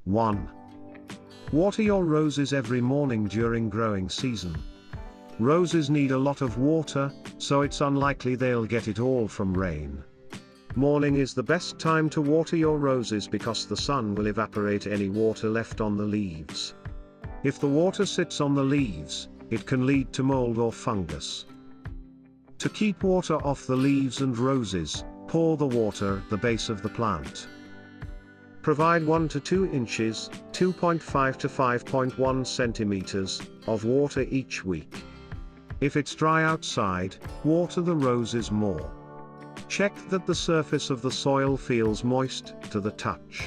1. Water your roses every morning during growing season. Roses need a lot of water, so it's unlikely they'll get it all from rain. Morning is the best time to water your roses because the sun will evaporate any water left on the leaves. If the water sits on the leaves, it can lead to mold or fungus. To keep water off the leaves and roses, pour the water at the base of the plant. Provide 1 to 2 inches, 2.5 to 5.1 centimeters, of water each week. If it's dry outside, water the roses more. Check that the surface of the soil feels moist to the touch.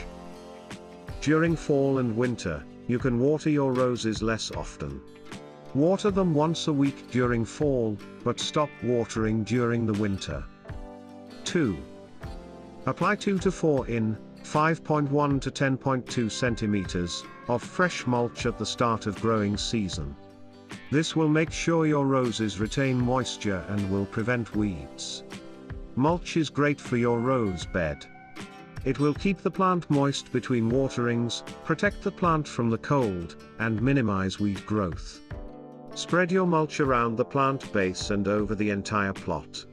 During fall and winter, you can water your roses less often. Water them once a week during fall, but stop watering during the winter. 2. Apply 2 to 4 in, 5.1 to 10.2 centimeters, of fresh mulch at the start of growing season. This will make sure your roses retain moisture and will prevent weeds. Mulch is great for your rose bed. It will keep the plant moist between waterings, protect the plant from the cold, and minimize weed growth. Spread your mulch around the plant base and over the entire plot.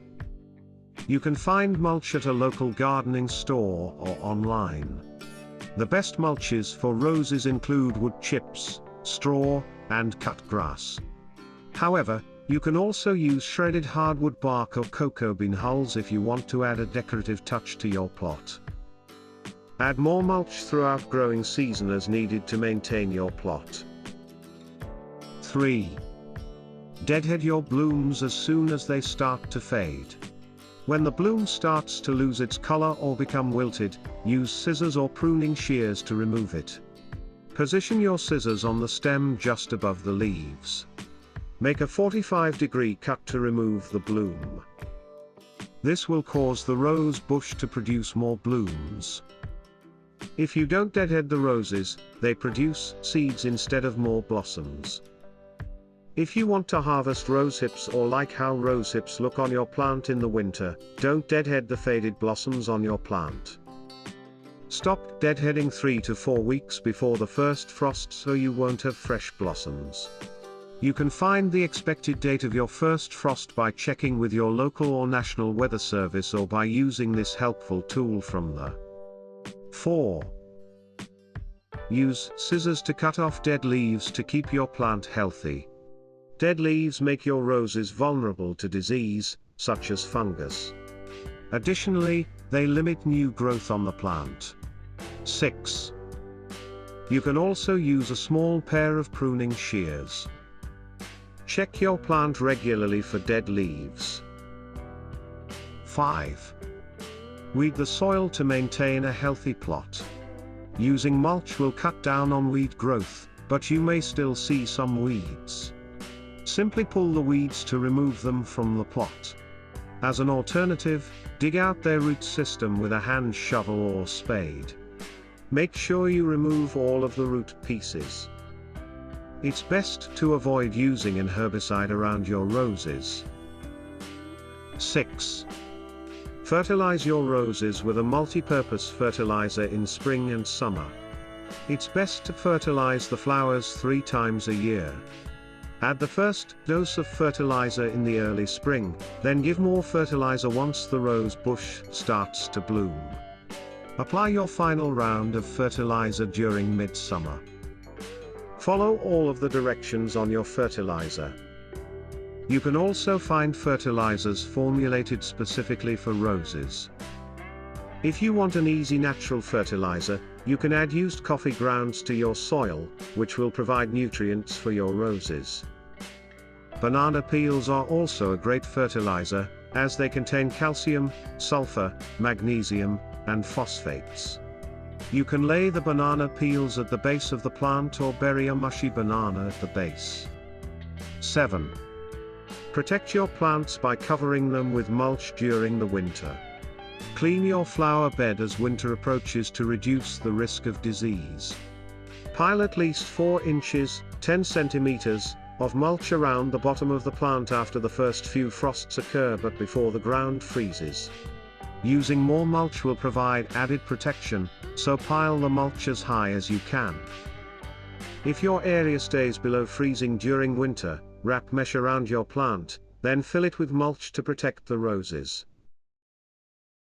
You can find mulch at a local gardening store or online. The best mulches for roses include wood chips, straw, and cut grass. However, you can also use shredded hardwood bark or cocoa bean hulls if you want to add a decorative touch to your plot. Add more mulch throughout growing season as needed to maintain your plot. 3. Deadhead your blooms as soon as they start to fade. When the bloom starts to lose its color or become wilted, use scissors or pruning shears to remove it. Position your scissors on the stem just above the leaves. Make a 45-degree cut to remove the bloom. This will cause the rose bush to produce more blooms. If you don't deadhead the roses, they produce seeds instead of more blossoms. If you want to harvest rosehips or like how rosehips look on your plant in the winter, don't deadhead the faded blossoms on your plant. Stop deadheading 3 to 4 weeks before the first frost so you won't have fresh blossoms. You can find the expected date of your first frost by checking with your local or national weather service or by using this helpful tool from the 4. Use scissors to cut off dead leaves to keep your plant healthy. Dead leaves make your roses vulnerable to disease, such as fungus. Additionally, they limit new growth on the plant. 6. You can also use a small pair of pruning shears. Check your plant regularly for dead leaves. 5. Weed the soil to maintain a healthy plot. Using mulch will cut down on weed growth, but you may still see some weeds. Simply pull the weeds to remove them from the plot. As an alternative, dig out their root system with a hand shovel or spade. Make sure you remove all of the root pieces. It's best to avoid using an herbicide around your roses. 6. Fertilize your roses with a multi-purpose fertilizer in spring and summer. It's best to fertilize the flowers 3 times a year. Add the first dose of fertilizer in the early spring, then give more fertilizer once the rose bush starts to bloom. Apply your final round of fertilizer during midsummer. Follow all of the directions on your fertilizer. You can also find fertilizers formulated specifically for roses. If you want an easy natural fertilizer, you can add used coffee grounds to your soil, which will provide nutrients for your roses. Banana peels are also a great fertilizer, as they contain calcium, sulfur, magnesium, and phosphates. You can lay the banana peels at the base of the plant or bury a mushy banana at the base. 7. Protect your plants by covering them with mulch during the winter. Clean your flower bed as winter approaches to reduce the risk of disease. Pile at least 4 inches, 10 centimeters, of mulch around the bottom of the plant after the first few frosts occur but before the ground freezes. Using more mulch will provide added protection, so pile the mulch as high as you can. If your area stays below freezing during winter, wrap mesh around your plant, then fill it with mulch to protect the roses.